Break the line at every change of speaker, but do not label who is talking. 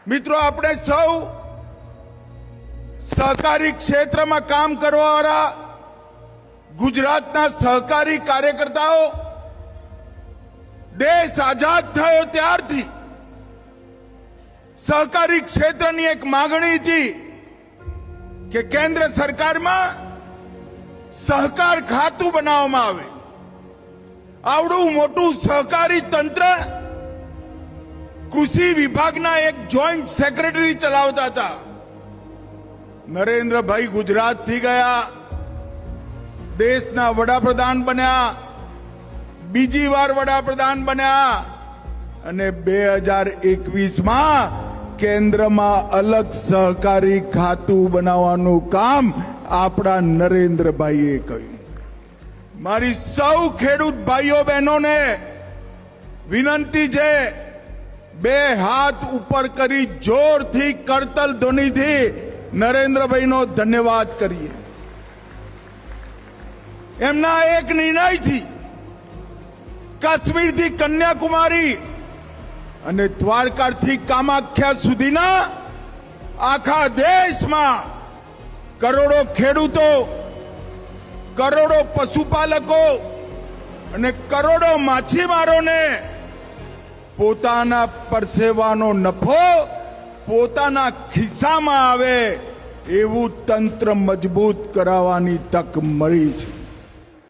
મિત્રો, આપણે સૌ સહકારી ક્ષેત્રમાં કામ કરવાવાળા ગુજરાતના સહકારી કાર્યકર્તાઓ દેશ આઝાદ થયો ત્યારથી સહકારી ક્ષેત્રની એક માંગણી હતી કે કેન્દ્ર સરકારમાં સહકાર ખાતું બનાવવામાં આવે। આવડું મોટું સહકારી તંત્ર કૃષિ વિભાગના એક જોઈન્ટ સેક્રેટરી ચલાવતા હતા। નરેન્દ્રભાઈ ગુજરાતથી ગયા, દેશના વડાપ્રધાન બન્યા, બીજી વાર વડાપ્રધાન બન્યા અને 2021માં કેન્દ્રમાં અલગ સહકારી ખાતું બનાવવાનું કામ આપણા નરેન્દ્રભાઈએ કર્યું। મારી સૌ ખેડૂત ભાઈઓ બહેનોને વિનંતી છે, બે હાથ ઉપર કરી જોરથી કરતલ ધ્વનિથી નરેન્દ્રભાઈનો ધન્યવાદ કરીએ। એમના એક નિર્ણયથી કાશ્મીરથી કન્યાકુમારી અને દ્વારકાથી કામાખ્યા સુધીના આખા દેશમાં કરોડો ખેડૂતો, કરોડો પશુપાલકો અને કરોડો માછીમારોને પોતાના પરસેવાનો નફો પોતાના ખિસ્સામાં આવે એવું તંત્ર મજબૂત કરાવવાની તક મળી છે।